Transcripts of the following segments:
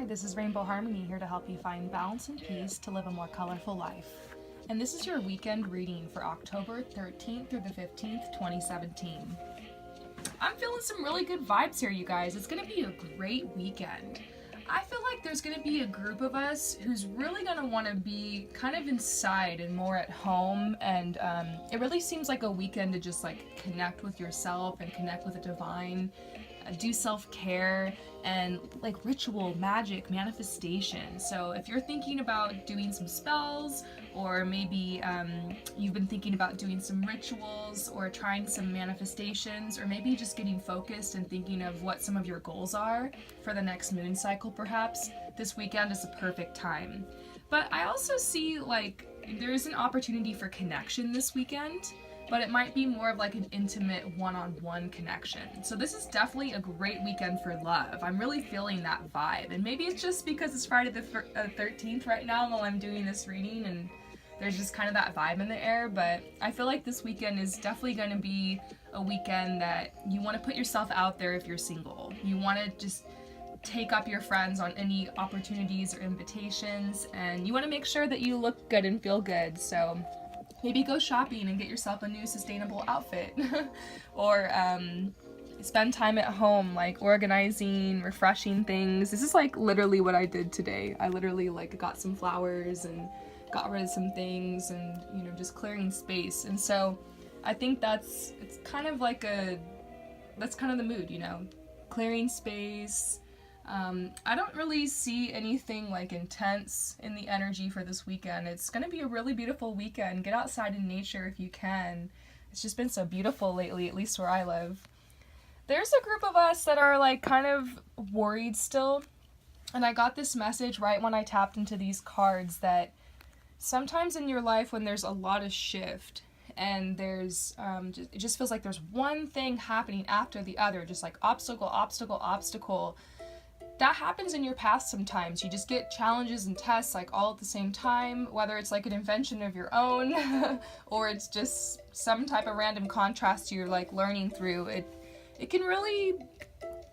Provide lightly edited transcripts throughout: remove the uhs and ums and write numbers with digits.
this is Rainbow Harmony here to help you find balance and peace to live a more colorful life. And this is your weekend reading for October 13th through the 15th, 2017. I'm feeling some really good vibes here, you guys. It's going to be a great weekend. I feel like there's going to be a group of us who's really going to want to be kind of inside and more at home, and it really seems like a weekend to just like connect with yourself and connect with the divine, do self-care and like ritual, magic, manifestation. So if you're thinking about doing some spells, or maybe you've been thinking about doing some rituals or trying some manifestations, or maybe just getting focused and thinking of what some of your goals are for the next moon cycle, perhaps this weekend is a perfect time. But I also see like there is an opportunity for connection this weekend, but it might be more of like an intimate one-on-one connection. So this is definitely a great weekend for love. I'm really feeling that vibe. And maybe it's just because it's Friday the 13th right now while I'm doing this reading, and there's just kind of that vibe in the air. But I feel like this weekend is definitely going to be a weekend that you want to put yourself out there if you're single. You want to just take up your friends on any opportunities or invitations, and you want to make sure that you look good and feel good. So maybe go shopping and get yourself a new sustainable outfit or spend time at home like organizing, refreshing things. This is like literally what I did today. I literally like got some flowers and got rid of some things, and just clearing space. And so I think it's kind of like that's kind of the mood, clearing space. I don't really see anything like intense in the energy for this weekend. It's going to be a really beautiful weekend. Get outside in nature if you can. It's just been so beautiful lately, at least where I live. There's a group of us that are like kind of worried still. And I got this message right when I tapped into these cards that sometimes in your life when there's a lot of shift and there's it just feels like there's one thing happening after the other, just like obstacle, obstacle, obstacle. That happens in your past sometimes. You just get challenges and tests like all at the same time, whether it's like an invention of your own or it's just some type of random contrast you're like learning through. It can really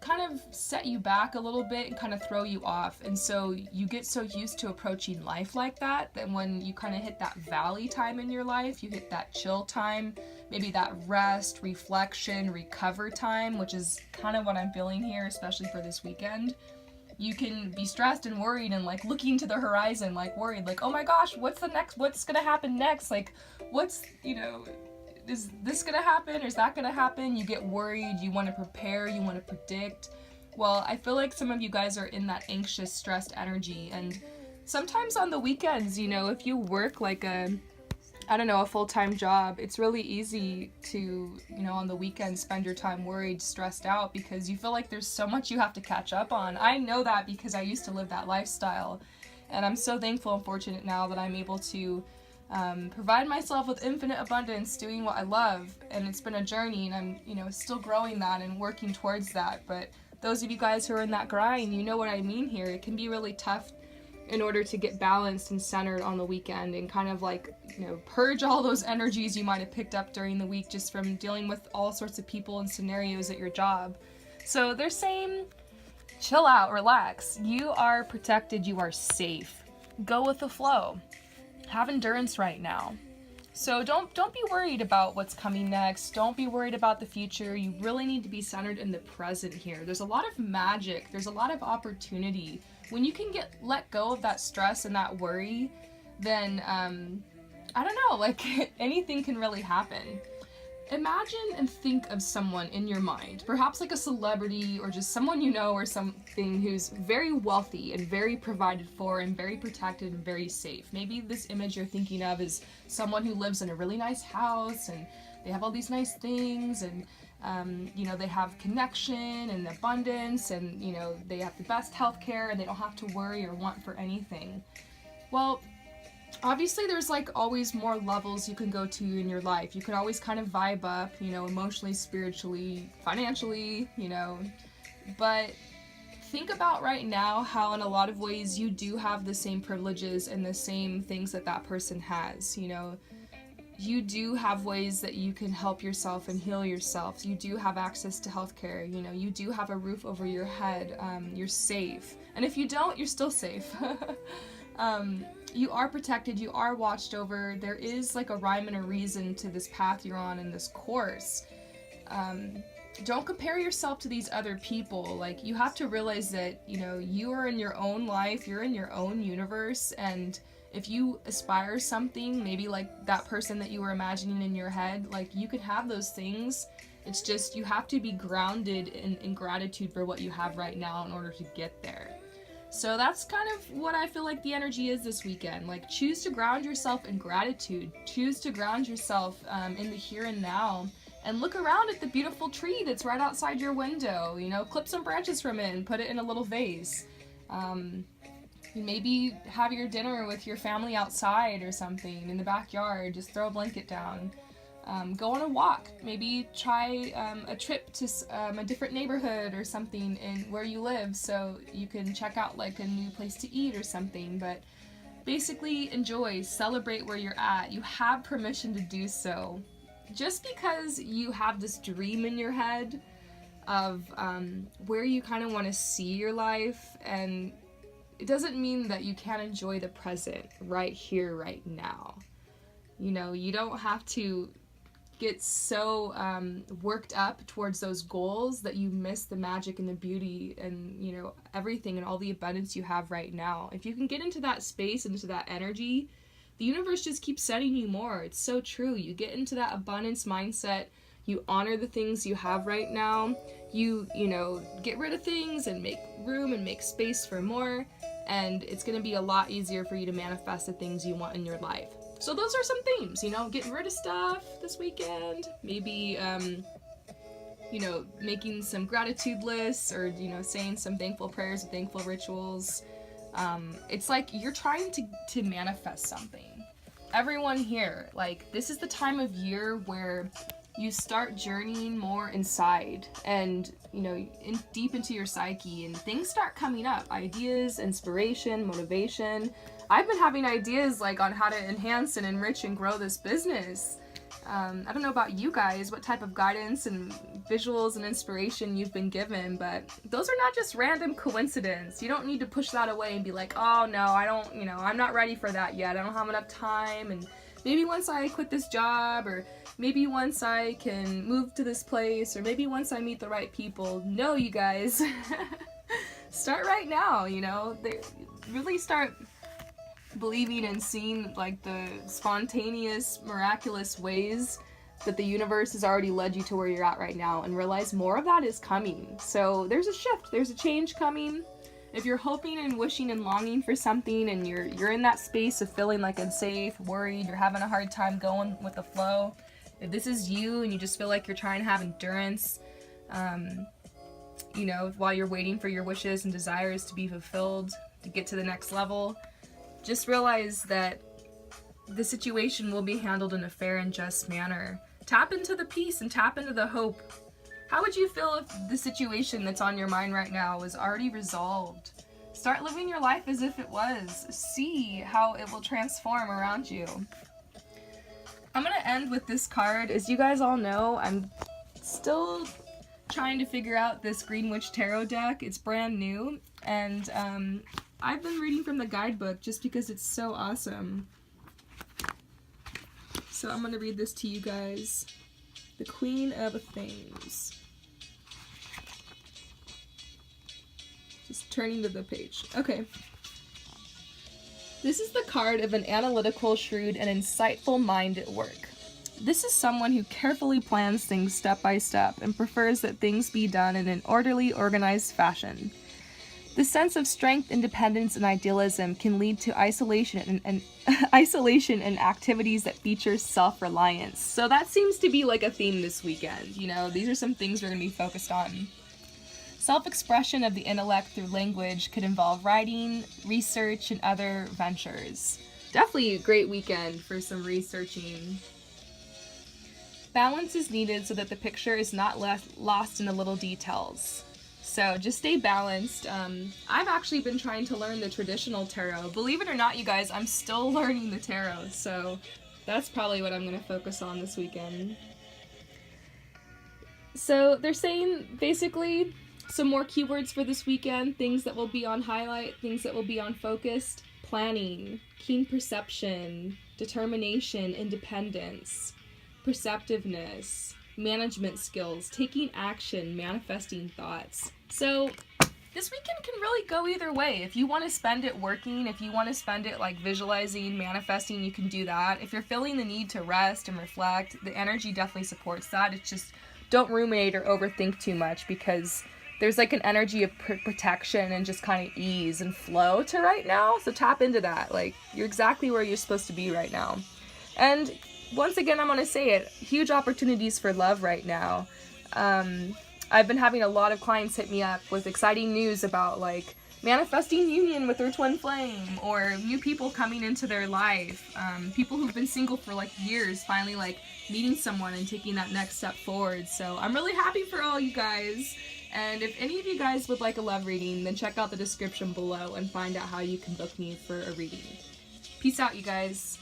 kind of set you back a little bit and kind of throw you off. And so you get so used to approaching life like that when you kind of hit that valley time in your life, you hit that chill time, maybe that rest, reflection, recover time, which is kind of what I'm feeling here, especially for this weekend. You can be stressed and worried and like looking to the horizon, like worried, like, oh my gosh, what's gonna happen next? Like, is this gonna happen or is that gonna happen? You get worried, you want to prepare, you want to predict. Well, I feel like some of you guys are in that anxious, stressed energy, and sometimes on the weekends, if you work like a full-time job, it's really easy to, on the weekend spend your time worried, stressed out, because you feel like there's so much you have to catch up on. I know that because I used to live that lifestyle, and I'm so thankful and fortunate now that I'm able to provide myself with infinite abundance, doing what I love. And it's been a journey, and I'm still growing that and working towards that. But those of you guys who are in that grind, you know what I mean here. It can be really tough in order to get balanced and centered on the weekend and kind of like purge all those energies you might have picked up during the week just from dealing with all sorts of people and scenarios at your job. So they're saying chill out, relax, you are protected, you are safe, go with the flow. Have endurance right now. So don't be worried about what's coming next. Don't be worried about the future. You really need to be centered in the present here. There's a lot of magic. There's a lot of opportunity. When you can let go of that stress and that worry, then I don't know, like anything can really happen. Imagine and think of someone in your mind, perhaps like a celebrity or just someone or something who's very wealthy and very provided for and very protected and very safe. Maybe this image you're thinking of is someone who lives in a really nice house and they have all these nice things, and they have connection and abundance, and they have the best healthcare and they don't have to worry or want for anything. Well, obviously there's like always more levels you can go to in your life. You can always kind of vibe up, emotionally, spiritually, financially, but think about right now how in a lot of ways you do have the same privileges and the same things that person has. you do have ways that you can help yourself and heal yourself. You do have access to healthcare. You know, you do have a roof over your head. You're safe. And if you don't, you're still safe. You are protected. You are watched over. There is like a rhyme and a reason to this path you're on in this course. Don't compare yourself to these other people. Like, you have to realize that, you know, you are in your own life. You're in your own universe. And if you aspire something, maybe like that person that you were imagining in your head, like, you could have those things. It's just you have to be grounded in gratitude for what you have right now in order to get there. So that's kind of what I feel like the energy is this weekend. Like, choose to ground yourself in gratitude. Choose to ground yourself in the here and now. And look around at the beautiful tree that's right outside your window. You know, clip some branches from it and put it in a little vase. Maybe have your dinner with your family outside or something in the backyard. Just throw a blanket down. Go on a walk. Maybe try a trip to a different neighborhood or something in where you live, so you can check out like a new place to eat or something. But basically, enjoy, celebrate where you're at. You have permission to do so. Just because you have this dream in your head of where you kind of want to see your life, and it doesn't mean that you can't enjoy the present right here, right now. You know, you don't have to get so worked up towards those goals that you miss the magic and the beauty and, you know, everything and all the abundance you have right now. If you can get into that space, into that energy, the universe just keeps sending you more. It's so true. You get into that abundance mindset. You honor the things you have right now. You know, get rid of things and make room and make space for more. And it's going to be a lot easier for you to manifest the things you want in your life. So those are some themes, you know, getting rid of stuff this weekend. Maybe, you know, making some gratitude lists, or, you know, saying some thankful prayers and thankful rituals. It's like you're trying to manifest something. Everyone here, like, this is the time of year where you start journeying more inside and, you know, deep into your psyche, and things start coming up. Ideas, inspiration, motivation. I've been having ideas like on how to enhance and enrich and grow this business. I don't know about you guys, what type of guidance and visuals and inspiration you've been given, but those are not just random coincidence. You don't need to push that away and be like, oh no, I don't, you know, I'm not ready for that yet. I don't have enough time, and maybe once I quit this job, or maybe once I can move to this place, or maybe once I meet the right people. No, you guys. Start right now, you know. Really start believing and seeing like the spontaneous, miraculous ways that the universe has already led you to where you're at right now, and realize more of that is coming. So there's a shift, there's a change coming. If you're hoping and wishing and longing for something, and you're in that space of feeling like unsafe, worried, you're having a hard time going with the flow, if this is you and you just feel like you're trying to have endurance, you know, while you're waiting for your wishes and desires to be fulfilled, to get to the next level, just realize that the situation will be handled in a fair and just manner. Tap into the peace and tap into the hope. How would you feel if the situation that's on your mind right now was already resolved? Start living your life as if it was. See how it will transform around you. I'm going to end with this card. As you guys all know, I'm still trying to figure out this Green Witch Tarot deck. It's brand new, and I've been reading from the guidebook just because it's so awesome. So I'm going to read this to you guys. The Queen of Things. Just turning to the page. Okay. This is the card of an analytical, shrewd, and insightful mind at work. This is someone who carefully plans things step by step and prefers that things be done in an orderly, organized fashion. The sense of strength, independence, and idealism can lead to isolation and activities that feature self-reliance. So that seems to be like a theme this weekend. You know, these are some things we're going to be focused on. Self-expression of the intellect through language could involve writing, research, and other ventures. Definitely a great weekend for some researching. Balance is needed so that the picture is not lost in the little details. So just stay balanced. I've actually been trying to learn the traditional tarot. Believe it or not, you guys, I'm still learning the tarot. So That's probably what I'm going to focus on this weekend. So they're saying basically some more keywords for this weekend, things that will be on highlight, things that will be on focused: planning, keen perception, determination, independence, perceptiveness, management skills, taking action, manifesting thoughts. So this weekend can really go either way. If you want to spend it working, if you want to spend it like visualizing, manifesting, you can do that. If you're feeling the need to rest and reflect, the energy definitely supports that. It's just don't ruminate or overthink too much, because there's like an energy of protection and just kind of ease and flow to right now. So tap into that. Like, you're exactly where you're supposed to be right now. And once again, I'm going to say it, huge opportunities for love right now. I've been having a lot of clients hit me up with exciting news about like manifesting union with their twin flame, or new people coming into their life, people who've been single for like years finally like meeting someone and taking that next step forward. So I'm really happy for all you guys. And if any of you guys would like a love reading, then check out the description below and find out how you can book me for a reading. Peace out, you guys.